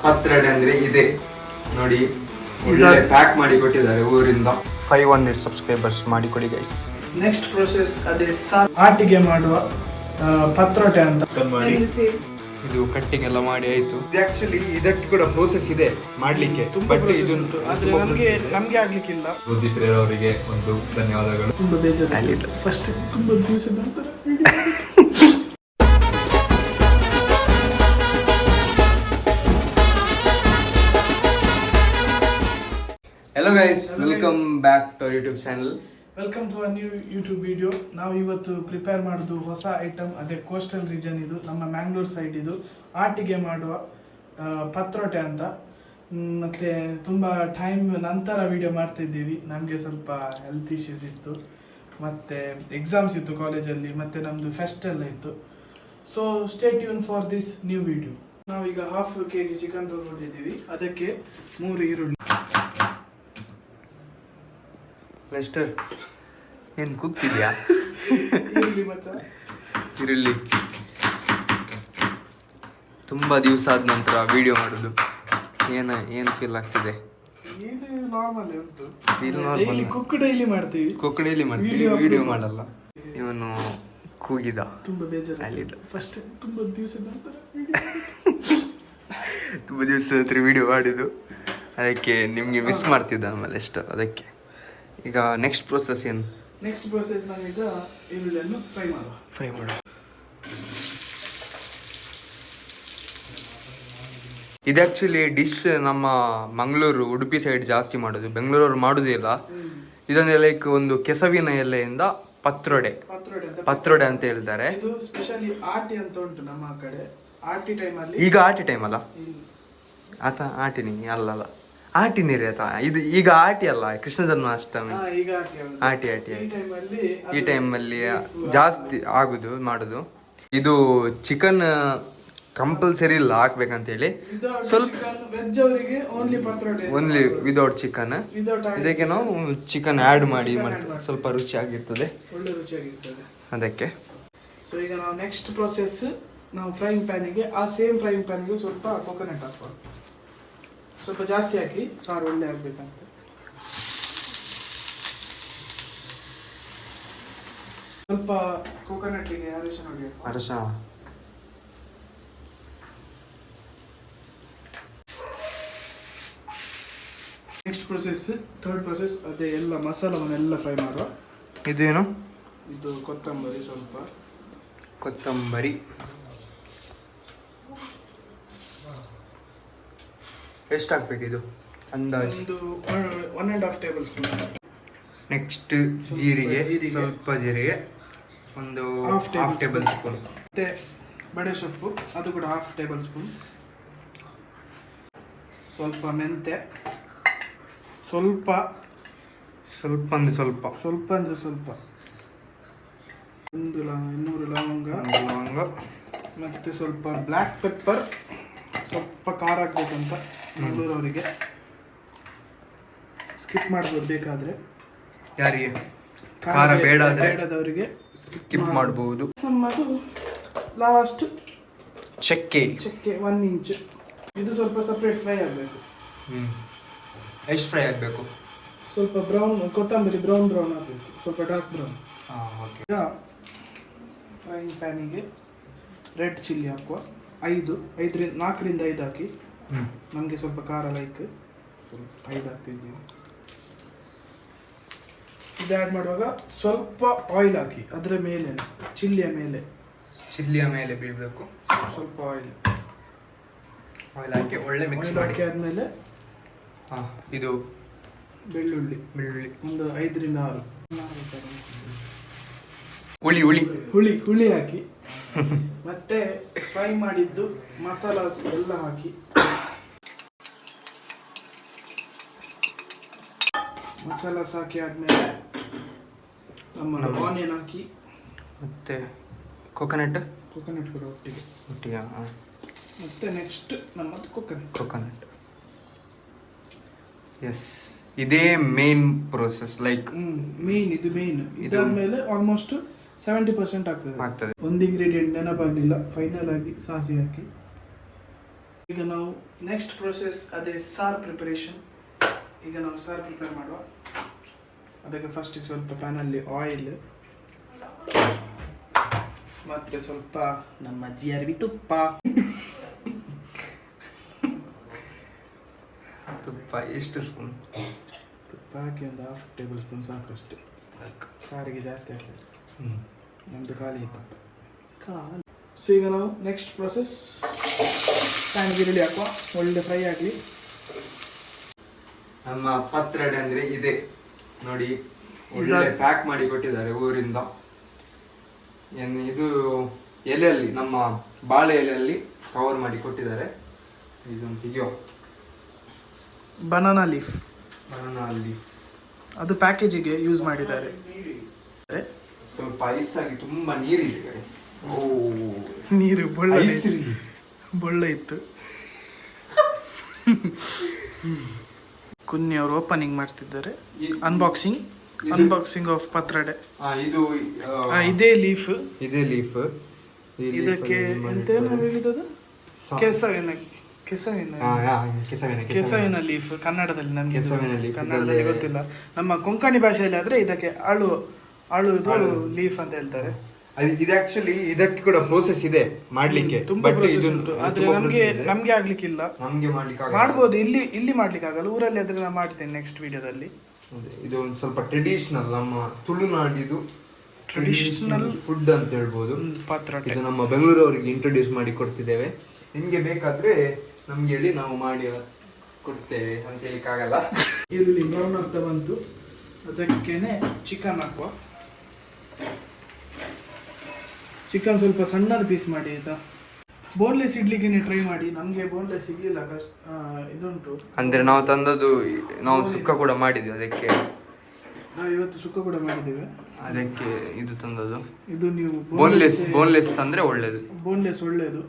ಪತ್ರೊಡೆ ಅಂದ್ರೆ ಇದೆ ನೋಡಿ, ಒಳ್ಳೆ ಪ್ಯಾಕ್ ಮಾಡಿ ಕೊಟ್ಟಿದ್ದಾರೆ ಊರಿಂದ. 500 ಸಬ್ಸ್ಕ್ರೈಬರ್ಸ್ ಮಾಡಿ ಕೊಡಿ ಗೈಸ್. ನೆಕ್ಸ್ಟ್ ಪ್ರೋಸೆಸ್ ಅದೇ ಆಟಿಗೆ ಮಾಡುವ ಪತ್ರೊಡೆ ಅಂತ ಮಾಡಿ ಇದು ಕಟ್ಟಿಂಗ್ ಎಲ್ಲ ಮಾಡಿ ಆಯ್ತು. ಇದು ಆಕ್ಚುಲಿ ಇದಕ್ಕೆ ಕೂಡ ಪ್ರೋಸೆಸ್ ಇದೆ ಮಾಡ್ಲಿಕ್ಕೆ, ಬಟ್ ಇದು ನಮ್ಗೆ ಆಗ್ಲಿಕ್ಕಿಲ್ಲ. ರೋಸಿ ಪ್ರೇರ್ ಅವರಿಗೆ ಒಂದು ಧನ್ಯವಾದಗಳು. ತುಂಬಾ ಬೇಜಾರಾಗಿಲ್ಲ ಫಸ್ಟ್, ತುಂಬಾ ದಿವಸದ ನಂತರ. Hello guys, welcome back to our YouTube channel. Welcome to a new YouTube video. ನಾವು ಇವತ್ತು ಪ್ರಿಪೇರ್ ಮಾಡೋದು ಹೊಸ ಐಟಮ್, ಅದೇ ಕೋಸ್ಟಲ್ ರೀಜನ್, ಇದು ನಮ್ಮ ಮ್ಯಾಂಗ್ಳೂರ್ ಸೈಡ್. ಇದು ಆಟಿಗೆ ಮಾಡುವ ಪತ್ರೊಡೆ ಅಂತ. ಮತ್ತು ತುಂಬ ಟೈಮ್ ನಂತರ ವಿಡಿಯೋ ಮಾಡ್ತಿದ್ದೀವಿ. ನಮಗೆ ಸ್ವಲ್ಪ ಹೆಲ್ತ್ ಇಶ್ಯೂಸ್ ಇತ್ತು, ಮತ್ತು ಎಕ್ಸಾಮ್ಸ್ ಇತ್ತು ಕಾಲೇಜಲ್ಲಿ, ಮತ್ತು ನಮ್ಮದು ಫೆಸ್ಟ್ ಎಲ್ಲ ಇತ್ತು. So stay tune for this new video. ನಾವೀಗ 1/2 kg ಚಿಕನ್ ತೊಗೊಂಡಿದ್ದೀವಿ. ಅದಕ್ಕೆ 3 ಈರುಳ್ಳಿ. ಲೆಸ್ಟರ್ ಏನು ಕುಕ್ಕಿದ್ಯಾ? ಈರುಳ್ಳಿ ಮಚ್ಚ, ಈರುಳ್ಳಿ. ತುಂಬ ದಿವಸ ಆದ ನಂತರ ವಿಡಿಯೋ ಮಾಡೋದು, ಏನು ಫೀಲ್ ಆಗ್ತಿದೆ? ಇದು ನಾರ್ಮಲ್ ಉಂಟು. ಡೈಲಿ ಕುಕ್ ಡೈಲಿ ಮಾಡ್ತೀವಿ, ವಿಡಿಯೋ ಮಾಡಲ್ಲ. ಇವನು ಕೂಗಿದ, ತುಂಬ ಬೇಜಾರಾಗಿದ್ದ ಫಸ್ಟ್. ತುಂಬ ದಿವಸದ ನಂತರ ತುಂಬ ದಿವಸ ಹತ್ರ ವಿಡಿಯೋ ಮಾಡಿದ್ದು, ಅದಕ್ಕೆ ನಿಮಗೆ ಮಿಸ್ ಮಾಡ್ತಿದ್ದ ಆಮೇಲೆ ಎಷ್ಟು. ಅದಕ್ಕೆ ಈಗ ನೆಕ್ಸ್ಟ್ ಪ್ರೋಸೆಸ್ ಏನು? ನೆಕ್ಸ್ಟ್ ಪ್ರೋಸೆಸ್ ನಾವೀಗ ಈರುಳ್ಳಿಯನ್ನು ಫ್ರೈ ಮಾಡುವ. ಇದು ಆ್ಯಕ್ಚುಲಿ ಡಿಶ್ ನಮ್ಮ ಮಂಗಳೂರು, ಉಡುಪಿ ಸೈಡ್ ಜಾಸ್ತಿ ಮಾಡೋದು, ಬೆಂಗಳೂರವ್ರು ಮಾಡೋದೇ ಇಲ್ಲ. ಇದೊಂದು ಲೈಕ್ ಒಂದು ಕೆಸವಿನ ಎಲೆಯಿಂದ ಪತ್ರೊಡೆ ಅಂತ ಹೇಳ್ತಾರೆ. ಇದು ಸ್ಪೆಷಲಿ ಆಟಿ ಅಂತ ಉಂಟು ನಮ್ಮ ಕಡೆ. ಆಟಿ ಟೈಮಲ್ಲಿ, ಈಗ ಆಟಿ ಟೈಮ್ ಅಲ್ಲ ಆತ, ಆಟಿನಿ ಅಲ್ಲಲ್ಲ, ಆಟಿ ನೀರಿ ಆತ. ಇದು ಈಗ ಆಟಿ ಅಲ್ಲ, ಕೃಷ್ಣ ಜನ್ಮಾಷ್ಟಮಿ. ಆಟಿ ಈ ಟೈಮಲ್ಲಿ ಜಾಸ್ತಿ ಆಗುದು ಮಾಡೋದು. ಇದು ಚಿಕನ್ ಕಂಪಲ್ಸರಿ ಇಲ್ಲ ಹಾಕ್ಬೇಕಂತೇಳಿ, ಸ್ವಲ್ಪ ಓನ್ಲಿ ವಿದೌಟ್ ಚಿಕನ್. ಇದಕ್ಕೆ ನಾವು ಚಿಕನ್ ಆ್ಯಡ್ ಮಾಡಿ ಸ್ವಲ್ಪ ರುಚಿಯಾಗಿರ್ತದೆ, ಒಳ್ಳೆ ರುಚಿಯಾಗಿರ್ತದೆ ಅದಕ್ಕೆ. ಸೊ ಈಗ ನಾವು ನೆಕ್ಸ್ಟ್ ಪ್ರೋಸೆಸ್, ನಾವು ಫ್ರೈಯಿಂಗ್ ಪ್ಯಾನಿಗೆ, ಆ ಸೇಮ್ ಫ್ರೈಯಿಂಗ್ ಪ್ಯಾನಿಗೆ ಸ್ವಲ್ಪ ಕೊಕೊನಟ್ ಹಾಕುವ. ಸ್ವಲ್ಪ ಜಾಸ್ತಿ ಹಾಕಿ, ಸಾರು ಒಳ್ಳೆ ಆಗ್ಬೇಕಂತ. ಸ್ವಲ್ಪ ಕೊಕೊನಟ್ಟಿಗೆ ಅರಿಶಿನ ಹೊಡೆಯಬೇಕು. ಅರಿಶಿನ. ನೆಕ್ಸ್ಟ್ ಪ್ರೋಸೆಸ್, ಥರ್ಡ್ ಪ್ರೋಸೆಸ್, ಅದೇ ಎಲ್ಲ ಮಸಾಲವನ್ನೆಲ್ಲ ಫ್ರೈ ಮಾಡುವ. ಇದೇನು? ಇದು ಕೊತ್ತಂಬರಿ. ಸ್ವಲ್ಪ ಕೊತ್ತಂಬರಿ ಎಷ್ಟು ಹಾಕ್ಬೇಕು ಇದು ಅಂದಾಜು? ಒಂದು 1.5 ಟೇಬಲ್ ಸ್ಪೂನ್. ನೆಕ್ಸ್ಟ್ ಜೀರಿಗೆ, ಸ್ವಲ್ಪ ಜೀರಿಗೆ, ಒಂದು ಹಾಫ್ ಟೇಬಲ್ ಸ್ಪೂನ್. ಮತ್ತೆ ಬಡೆ ಸೊಪ್ಪು, ಅದು ಕೂಡ 1/2 ಟೇಬಲ್ ಸ್ಪೂನ್. ಸ್ವಲ್ಪ ಮೆಂತೆ, ಸ್ವಲ್ಪ ಅಂದ್ರೆ ಸ್ವಲ್ಪ ಒಂದು 200 ಲವಂಗ, ಮತ್ತು ಸ್ವಲ್ಪ ಬ್ಲ್ಯಾಕ್ ಪೆಪ್ಪರ್. ಸ್ವಲ್ಪ ಖಾರ ಹಾಕ್ಬೇಕಂತ ಮಂಗಳೂರವರಿಗೆ. ಸ್ಕಿಪ್ ಮಾಡ್ಬೋದು ಬೇಕಾದರೆ, ಯಾರಿಗೆ ಖಾರ ಬೇಡದವರಿಗೆ ಸ್ಕಿಪ್ ಮಾಡಬಹುದು. ನಮ್ಮದು ಲಾಸ್ಟ್ ಚಕ್ಕೆ 1 ಇಂಚ್. ಇದು ಸ್ವಲ್ಪ ಸಪ್ರೇಟ್ ಫ್ರೈ ಆಗಬೇಕು. ಎಷ್ಟು ಫ್ರೈ ಆಗಬೇಕು? ಸ್ವಲ್ಪ ಬ್ರೌನ್, ಕೊತ್ತಂಬರಿ ಬ್ರೌನ್ ಆಗಬೇಕು, ಸ್ವಲ್ಪ ಡಾರ್ಕ್ ಬ್ರೌನ್. ಈಗ ಫ್ರೈಯಿಂಗ್ ಪ್ಯಾನಿಗೆ ರೆಡ್ ಚಿಲ್ಲಿ ಹಾಕುವ. 4ರಿಂದ 5 ಹಾಕಿ. ನಮಗೆ ಸ್ವಲ್ಪ ಖಾರ ಲೈಕ್, ಸ್ವಲ್ಪ 5 ಹಾಕ್ತಿದ್ದೀವಿ. ಇದು ಆ್ಯಡ್ ಮಾಡುವಾಗ ಸ್ವಲ್ಪ ಆಯಿಲ್ ಹಾಕಿ, ಅದರ ಮೇಲೆ ಚಿಲ್ಲಿಯ ಮೇಲೆ ಬೀಳಬೇಕು. ಸ್ವಲ್ಪ ಆಯಿಲ್ ಹಾಕಿ ಒಳ್ಳೆ ಮಿಕ್ಸ್ ಮಾಡಿ ಆದಮೇಲೆ ಇದು ಬೆಳ್ಳುಳ್ಳಿ ಒಂದು 5ರಿಂದ 6 ಹುಳಿ ಹಾಕಿ. ಮತ್ತೆ ಫ್ರೈ ಮಾಡಿದ್ದು ಮಸಾಲಾಸ್ ಎಲ್ಲ ಹಾಕಿ. ಮಸಾಲಾಸ್ ಹಾಕಿ ಆದ್ಮೇಲೆ ನಮ್ಮ ಆನಿಯನ್ ಹಾಕಿ, ಮತ್ತೆ ಕೊಕೊನಟ್ ಕೂಡ ಒಟ್ಟಿಗೆ. ಮತ್ತೆ ನೆಕ್ಸ್ಟ್ ನಮ್ಮದು ಕೊಕೊನಟ್. ಎಸ್, ಇದೇ ಮೇನ್ ಪ್ರೋಸೆಸ್. ಲೈಕ್ ಇದು ಮೇನ್. ಇದಾದ್ಮೇಲೆ ಆಲ್ಮೋಸ್ಟ್ 70% ಆಗ್ತದೆ. ಒಂದು ಇಂಗ್ರೀಡಿಯೆಂಟ್ ನೆನಪಾಗಲಿಲ್ಲ, ಫೈನಲ್ ಆಗಿ ಸಾಸಿ ಹಾಕಿ. ಈಗ ನಾವು ನೆಕ್ಸ್ಟ್ ಪ್ರೊಸೆಸ್ ಅದೇ ಸಾರು ಪ್ರಿಪರೇಷನ್. ಈಗ ನಾವು ಸಾರು ಪ್ರಿಪೇರ್ ಮಾಡುವ. ಅದಕ್ಕೆ ಫಸ್ಟಿಗೆ ಸ್ವಲ್ಪ ಪ್ಯಾನಲ್ಲಿ ಆಯಿಲ್, ಮತ್ತೆ ಸ್ವಲ್ಪ ನಮ್ಮ GRB ತುಪ್ಪ ಎಷ್ಟು ಸ್ಪೂನ್ ತುಪ್ಪ ಹಾಕಿ ಒಂದು 1/2 ಟೇಬಲ್ ಸ್ಪೂನ್ ಸಾಕು ಅಷ್ಟೇ. ಸಾರಿಗೆ ಜಾಸ್ತಿ ಆಗ್ತದೆ, ನಮ್ಮದು ಖಾಲಿ ತುಪ್ಪ. ಸೊ ಈಗ ನಾವು ನೆಕ್ಸ್ಟ್ ಪ್ರೊಸೆಸ್ ಪ್ಯಾನ್ ಈರುಳ್ಳಿ ಹಾಕುವ, ಒಳ್ಳೆ ಫ್ರೈ ಆಗಲಿ. ನಮ್ಮ ಪತ್ರೊಡೆ ಅಂದ್ರೆ ಇದೆ ನೋಡಿ, ಒಳ್ಳೆ ಪ್ಯಾಕ್ ಮಾಡಿ ಕೊಟ್ಟಿದ್ದಾರೆ ಊರಿಂದ. ಇದು ಎಲೆಯಲ್ಲಿ, ನಮ್ಮ ಬಾಳೆ ಎಲೆಯಲ್ಲಿ ಕವರ್ ಮಾಡಿ ಕೊಟ್ಟಿದ್ದಾರೆ. ಇದೊಂದು ತೆಗಿಯೋ ಬನಾನಾ ಲೀಫ್ ಅದು ಪ್ಯಾಕೇಜಿಗೆ ಯೂಸ್ ಮಾಡಿದ್ದಾರೆ. ಸ್ವಲ್ಪ ಐಸ್ ಆಗಿ ತುಂಬಾ ನೀರಿದೆ guys. ನೀರು ಬೊಳ್ಳ ಇತ್ತು. ಕುನ್ನಿ ಅವರು ಓಪನಿಂಗ್ ಮಾಡ್ತಿದ್ದಾರೆ. ಅನ್ಬಾಕ್ಸಿಂಗ್ ಆಫ್ ಪತ್ರೊಡೆ. ಇದು ಇದೇ ಲೀಫ್. ಇದಕ್ಕೆ ಎಂತ ಹೇಳಿದದು? ಕೆಸವಿನ ಲೀಫ್. ಕನ್ನಡದಲ್ಲಿ ನನಗೆ ಕನ್ನಡದಲ್ಲಿ ಗೊತ್ತಿಲ್ಲ. ನಮ್ಮ ಕೊಂಕಣಿ ಭಾಷೆಯಲ್ಲಿ ಆದ್ರೆ ಇದಕ್ಕೆ ಅಳು ಲೀಫ್ ಅಂತ ಹೇಳ್ತಾರೆ. ಇದು ಆಕ್ಚುಲಿ ಇದಕ್ಕೆ ಕೂಡ ಪ್ರೋಸೆಸ್ ಇದೆ ಮಾಡ್ಲಿಕ್ಕೆ, ತುಂಬಾ ಪ್ರೋಸೆಸ್ ಉಂಟು. ಆದ್ರೆ ನಮ್ಗೆ ಆಗ್ಲಿಕ್ಕಿಲ್ಲ. ಮಾಡ್ಬೋದು, ಇಲ್ಲಿ ಮಾಡ್ಲಿಕ್ಕೆ ಆಗಲ್ಲ. ಊರಲ್ಲಿ ಆದ್ರೆ ನಾನು ಮಾಡ್ತೇನೆ ನೆಕ್ಸ್ಟ್ ವಿಡಿಯೋದಲ್ಲಿ. ಇದು ಒಂದು ಸ್ವಲ್ಪ ಟ್ರೆಡಿಷನಲ್, ನಮ್ಮ ತುಳುನಾಡಿದು ಟ್ರೆಡಿಷನಲ್ ಫುಡ್ ಅಂತ ಹೇಳ್ಬೋದು ಪತ್ರೊಡೆ. ಇದು ನಮ್ಮ ಬೆಂಗಳೂರವರಿಗೆ ಇಂಟ್ರೊಡ್ಯೂಸ್ ಮಾಡಿ ಕೊಡ್ತಿದ್ದೇವೆ. ನಿಮ್ಗೆ ಬೇಕಾದ್ರೆ ನಮ್ಗೆ ಹೇಳಿ, ನಾವು ಮಾಡಿ ಕೊಡ್ತೇವೆ ಅಂತ ಹೇಳಿಕ್ಕಾಗಲ್ಲ. ಈರುಳ್ಳಿ ಬ್ರೌನ್ ಆಗ್ತಾ ಬಂತು, ಅದಕ್ಕೇನೆ ಚಿಕನ್ ಹಾಕುವ. ಚಿಕನ್ ಸ್ವಲ್ಪ ಸಣ್ಣದ ಪೀಸ್ ಮಾಡಿ ಆಯ್ತಾ. ಬೋನ್ಲೆಸ್ ಇಡ್ಲಿಕ್ಕೆ ಟ್ರೈ ಮಾಡಿ. ನಮಗೆ ಬೋನ್ಲೆಸ್ ಸಿಗ್ಲಿಲ್ಲ, ಇದುಂಟು ಅಂದ್ರೆ ನಾವು ತಂದದ್ದು, ನಾವು ಸುಕ್ಕ ಕೂಡ ಮಾಡಿದ್ವಿ. ಅದಕ್ಕೆ ನಾವು ಇವತ್ತು ಸುಕ್ಕ ಕೂಡ ಮಾಡಿದ್ದೇವೆ. ಅದಕ್ಕೆ ಇದು ತಂದದ್ದು. ಇದು ನೀವು ಬೋನ್ಲೆಸ್ ಅಂದ್ರೆ ಒಳ್ಳೇದು. ಬೋನ್ಲೆಸ್ ಒಳ್ಳೇದು,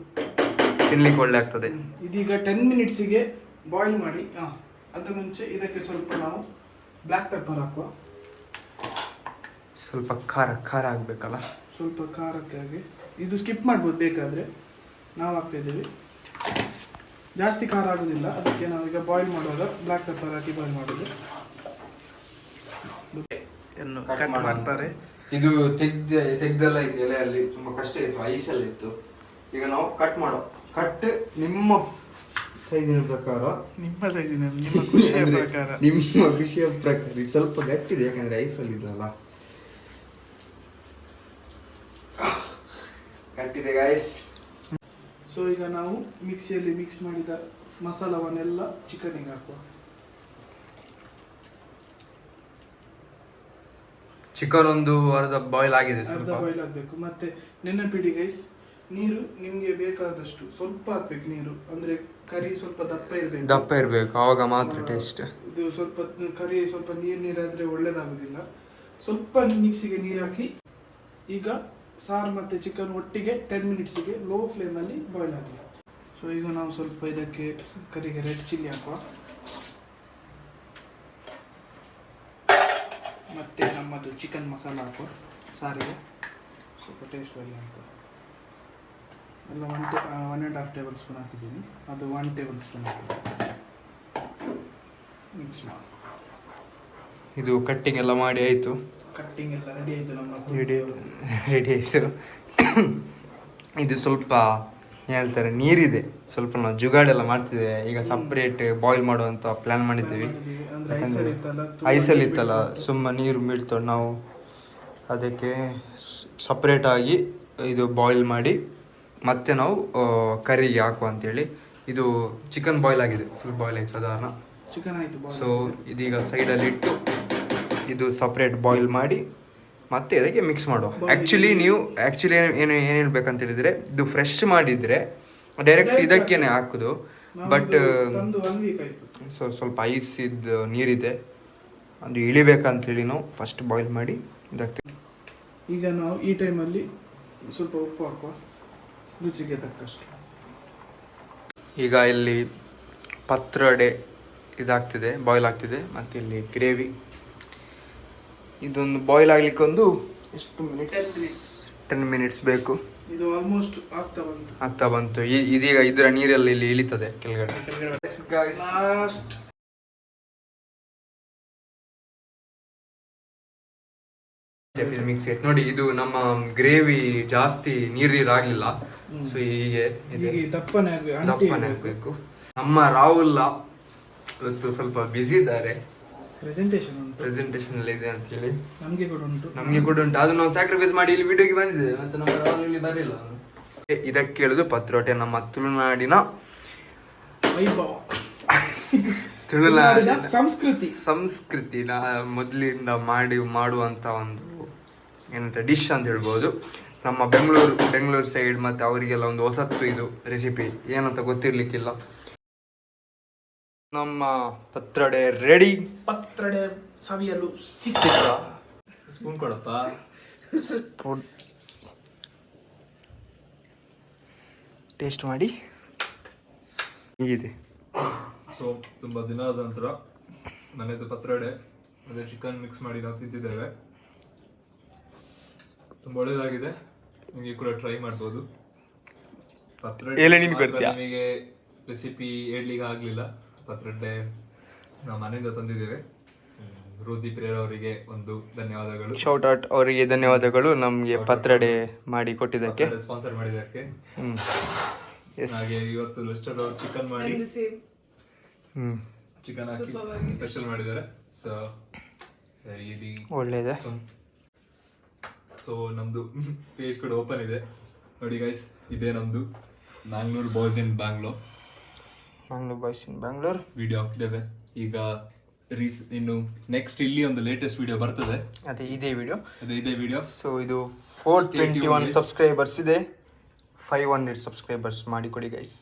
ತಿನ್ಲಿಕ್ಕೆ ಒಳ್ಳೆ ಆಗ್ತದೆ. ಇದೀಗ 10 ಮಿನಿಟ್ಸಿಗೆ ಬಾಯ್ಲ್ ಮಾಡಿ. ಅದು ಮುಂಚೆ ಇದಕ್ಕೆ ಸ್ವಲ್ಪ ನಾವು ಬ್ಲ್ಯಾಕ್ ಪೆಪ್ಪರ್ ಹಾಕುವ. ಸ್ವಲ್ಪ ಖಾರ ಆಗ್ಬೇಕಲ್ಲ, ಸ್ವಲ್ಪ ಖಾರಕ್ಕಾಗಿ. ಇದು ಸ್ಕಿಪ್ ಮಾಡ್ಬೋದು ಬೇಕಾದ್ರೆ, ನಾವು ಹಾಕ್ತಾ ಇದ್ದೀವಿ. ಜಾಸ್ತಿ ಖಾರ ಆಗೋದಿಲ್ಲ, ಅದಕ್ಕೆ ನಾವೀಗ ಬಾಯ್ಲ್ ಮಾಡುವಾಗ ಬ್ಲ್ಯಾಕ್ ಪೆಪ್ಪರ್ ಹಾಕಿ ಬಾಯ್ಲ್ ಮಾಡೋದು. ಕಟ್ ಮಾಡ್ತಾರೆ. ಇದು ತೆಗ್ದೆಲ್ಲ ಇತ್ತು ಎಲೆಯಲ್ಲಿ, ತುಂಬಾ ಕಷ್ಟ ಇತ್ತು, ಐಸಲ್ಲಿ ಇತ್ತು. ಈಗ ನಾವು ಕಟ್ ಮಾಡೋ ಕಟ್ ನಿಮ್ಮ ಸೈಜಿನ ಪ್ರಕಾರ, ನಿಮ್ಮ ಖುಷಿಯ ಪ್ರಕಾರ. ನಿಮ್ಮ ಖುಷಿಯ ಪ್ರಕಾರ. ಇದು ಸ್ವಲ್ಪ ಗಟ್ಟಿದೆ, ಯಾಕಂದ್ರೆ ಐಸಲ್ಲಿ ಇದ್ದಲ್ಲ, ಕಟ್ಟಿದೆ ಗಾಯ್ಸ್. ಸೊ ಈಗ ನಾವು ಮಿಕ್ಸಿಯಲ್ಲಿ ಮಿಕ್ಸ್ ಮಾಡಿದ ಮಸಾಲವನ್ನೆಲ್ಲ ಚಿಕನಿಗೆ ಹಾಕುವ. ಚಿಕನ್ ಒಂದು ಅರ್ಧ ಬಾಯ್ಲ್ ಆಗಿದೆ, ಅರ್ಧ ಬಾಯ್ಲ್ ಆಗಬೇಕು. ಮತ್ತೆ ನೆನಪಿಡಿ ಗೈಸ್, ನೀರು ನಿಮ್ಗೆ ಬೇಕಾದಷ್ಟು ಸ್ವಲ್ಪ ಹಾಕ್ಬೇಕು ನೀರು. ಅಂದ್ರೆ ಕರಿ ಸ್ವಲ್ಪ ದಪ್ಪ ಇರಬೇಕು, ಆವಾಗ ಮಾತ್ರ ಟೇಸ್ಟ್. ಇದು ಸ್ವಲ್ಪ ಕರಿ ಸ್ವಲ್ಪ ನೀರಾದ್ರೆ ಒಳ್ಳೇದಾಗುದಿಲ್ಲ. ಸ್ವಲ್ಪ ಮಿಕ್ಸಿಗೆ ನೀರು ಹಾಕಿ ಈಗ ಸಾರು ಮತ್ತೆ ಚಿಕನ್ ಒಟ್ಟಿಗೆ 10 ಮಿನಿಟ್ಸಿಗೆ ಲೋ ಫ್ಲೇಮಲ್ಲಿ ಬಾಯ್ಲ್ ಆಗಲಿ. ಸೊ ಈಗ ನಾವು ಸ್ವಲ್ಪ ಇದಕ್ಕೆ ಕರಿಗೆ ರೆಡ್ ಚಿಲ್ಲಿ ಹಾಕುವ. ಮತ್ತೆ ನಮ್ಮದು ಚಿಕನ್ ಮಸಾಲ ಹಾಕುವ ಸಾರಿಗೆ, ಸ್ವಲ್ಪ ಟೇಸ್ಟ್ ಬರಲಿ ಅಂತ. ಎಲ್ಲ 1.5 ಟೇಬಲ್ ಸ್ಪೂನ್ ಹಾಕಿದ್ದೀನಿ. ಅದು 1 ಟೇಬಲ್ ಸ್ಪೂನ್ ಹಾಕಿದ್ದೀನಿ. ಮಿಕ್ಸ್ ಮಾಡಿ. ಇದು ಕಟ್ಟಿಂಗ್ ಎಲ್ಲ ಮಾಡಿ ಆಯಿತು. ಕಟ್ಟಿಂಗ್ ಎಲ್ಲ ರೆಡಿ ಆಯಿತು, ನಮ್ಮ ರೆಡಿ ಆಯಿತು. ಇದು ಸ್ವಲ್ಪ ಹೇಳ್ತಾರೆ ನೀರಿದೆ, ಸ್ವಲ್ಪ ನಾವು ಜುಗಾಡೆಲ್ಲ ಮಾಡ್ತಿದ್ದೇವೆ. ಈಗ ಸಪ್ರೇಟ್ ಬಾಯ್ಲ್ ಮಾಡುವಂತ ಪ್ಲಾನ್ ಮಾಡಿದ್ದೀವಿ. ಐಸಲ್ಲಿ ಇತ್ತಲ್ಲ, ಸುಮ್ಮ ನೀರು ಬೀಳ್ತವೆ. ನಾವು ಅದಕ್ಕೆ ಸಪ್ರೇಟಾಗಿ ಇದು ಬಾಯ್ಲ್ ಮಾಡಿ ಮತ್ತೆ ನಾವು ಕರಿಗೆ ಹಾಕುವ ಅಂತೇಳಿ. ಇದು ಚಿಕನ್ ಬಾಯ್ಲ್ ಆಗಿದೆ, ಫುಲ್ ಬಾಯ್ಲ್ ಆಯ್ತು ಸಾಧಾರಣ ಚಿಕನ್ ಆಯಿತು. ಸೊ ಇದೀಗ ಸೈಡಲ್ಲಿ ಇಟ್ಟು ಇದು ಸಪ್ರೇಟ್ ಬಾಯ್ಲ್ ಮಾಡಿ ಮತ್ತೆ ಅದಕ್ಕೆ ಮಿಕ್ಸ್ ಮಾಡುವ. ಆ್ಯಕ್ಚುಲಿ ಏನು ಹೇಳ್ಬೇಕಂತ ಹೇಳಿದರೆ, ಇದು ಫ್ರೆಶ್ ಮಾಡಿದರೆ ಡೈರೆಕ್ಟ್ ಇದಕ್ಕೇನೆ ಹಾಕೋದು. ಬಟ್ ಸೊ ಸ್ವಲ್ಪ ಐಸ್ ಇದ್ದು ನೀರಿದೆ, ಅದು ಇಳಿಬೇಕಂತೇಳಿ ನಾವು ಫಸ್ಟ್ ಬಾಯ್ಲ್ ಮಾಡಿ ಇದಾಗ್ತದೆ. ಈಗ ನಾವು ಈ ಟೈಮಲ್ಲಿ ಸ್ವಲ್ಪ ಉಪ್ಪು ಹಾಕುವ, ರುಚಿಗೆ ತಕ್ಕಷ್ಟು. ಈಗ ಇಲ್ಲಿ ಪತ್ರೊಡೆ ಇದಾಗ್ತಿದೆ, ಬಾಯ್ಲ್ ಆಗ್ತಿದೆ. ಮತ್ತು ಇಲ್ಲಿ ಗ್ರೇವಿ, ಇದೊಂದು ಬಾಯ್ಲ್ ಆಗ್ಲಿಕ್ಕೆ ಒಂದು ಎಷ್ಟು ಮಿನಿಟ್ಸ್? 10 ಮಿನಿಟ್ಸ್ ಬೇಕು. ಇದು ಆಲ್ಮೋಸ್ಟ್ ಆಗ್ತಾ ಬಂತು. ಇದೀಗ ಇದರ ನೀರೆಲ್ಲ ಇಲ್ಲಿ ಇಳಿತದೆ ಕೆಳಗಡೆ. ಲಾಸ್ಟ್ ಮಿಕ್ಸ್ ನೋಡಿ, ಇದು ನಮ್ಮ ಗ್ರೇವಿ ಜಾಸ್ತಿ ನೀರಾಗ್ಲಿಲ್ಲ, ಸೊ ಹೀಗೆ ದಪ್ಪನೆ ಆಗ್ಬೇಕು. ನಮ್ಮ ರಾಹುಲ್ ಇವತ್ತು ಸ್ವಲ್ಪ ಬಿಸಿ ಇದ್ದಾರೆ, ಪ್ರೆಸೆಂಟೇಷನ್ ಎಲ್ಲ ಇದೆ ಅಂತ ಹೇಳಿ. ನಮ್ಗೆ ಕೂಡ ಉಂಟು. ಅದು ನಾವು ಸ್ಯಾಕ್ರಿಫೈಸ್ ಮಾಡಿ ಇಲ್ಲಿ ವಿಡಿಯೋಗೆ ಬಂದಿದೆ, ಮತ್ತೆ ನಮ್ಮ ರಾಹುಲ್ ಇಲ್ಲಿ ಬರಲಿಲ್ಲ. ಇದಕ್ಕೆ ಕೇಳುದು ಪತ್ರೋಟೆ, ನಮ್ಮ ತುಳುನಾಡಿನ ತುಳುನಾಡಿನ ಸಂಸ್ಕೃತಿನ ಮೊದಲಿಂದ ಮಾಡುವಂತ ಒಂದು ಏನಂತ ಡಿಶ್ ಅಂತ ಹೇಳ್ಬೋದು. ನಮ್ಮ ಬೆಂಗಳೂರು ಸೈಡ್ ಮತ್ತೆ ಅವರಿಗೆಲ್ಲ ಒಂದು ಹೊಸತ್ತು ಇದು ರೆಸಿಪಿ, ಏನಂತ ಗೊತ್ತಿರ್ಲಿಕ್ಕಿಲ್ಲ. ನಮ್ಮ ಪತ್ರೊಡೆ ರೆಡಿ. ಪತ್ರೊಡೆ ಸವಿಯಲು ಸ್ಪೂನ್ ಕೊಡಪ್ಪ. ಸ್ಪೂನ್ ಟೇಸ್ಟ್ ಮಾಡಿ ಹೀಗಿದೆ. ಸೊ ತುಂಬ ದಿನದ ನಂತರ ಮನೆಯದು ಪತ್ರೊಡೆ ಮತ್ತೆ ಚಿಕನ್ ಮಿಕ್ಸ್ ಮಾಡಿ ನಾವು ತಿಂತಿದ್ದೇವೆ. ತುಂಬ ಒಳ್ಳೆಯದಾಗಿದೆ, ನಿಮಗೆ ಕೂಡ ಟ್ರೈ ಮಾಡ್ಬೋದು. ಪತ್ರೊಡೆ ನಿಮಗೆ ರೆಸಿಪಿ ಹೇಳಲಿಕ್ಕೆ ಆಗಲಿಲ್ಲ. ಪತ್ರೊಡೆ ನಾವು ಮನೆಯಿಂದ ತಂದಿದ್ದೇವೆ. ರೋಸಿ ಪ್ರೇರ್ ಅವರಿಗೆ ಒಂದು ಧನ್ಯವಾದಗಳು, ಶೌಟ್ ಔಟ್ ಅವರಿಗೆ ಧನ್ಯವಾದಗಳು ನಮಗೆ ಪತ್ರೊಡೆ ಮಾಡಿ ಕೊಟ್ಟಿದ್ದಕ್ಕೆ, ಸ್ಪಾನ್ಸರ್ ಮಾಡಿದ್ದಕ್ಕೆ. ಹಾಗೆ ಇವತ್ತು ಲೆಸ್ಟರ್ ಅವರು ಚಿಕನ್ ಮಾಡಿ ಚಿಕನ್ ಹಾಕಿ ಸ್ಪೆಷಲ್ ಮಾಡಿದ್ದಾರೆ. ಸೊ ಇದು ಒಳ್ಳೆಯದೇ. ಸೊ ನಮ್ದು ಪೇಜ್ ಕೂಡ ಓಪನ್ ಇದೆ ನೋಡಿ ಗೈಸ್. ಇದೇ ನಮ್ದು Mangalore boys in Bangalore video ಹಾಕ್ತಿದ್ದೇವೆ ಈಗ. ಇನ್ನು ನೆಕ್ಸ್ಟ್ ಇಲ್ಲಿ ಒಂದು ಲೇಟೆಸ್ಟ್ ವಿಡಿಯೋ ಬರ್ತದೆ, ಅದೇ ಇದೇ ವಿಡಿಯೋ. ಸೊ ಇದು 421 ಸಬ್ಸ್ಕ್ರೈಬರ್ಸ್ ಇದೆ, 500 ಸಬ್ಸ್ಕ್ರೈಬರ್ಸ್ ಮಾಡಿಕೊಡಿ ಗೈಸ್.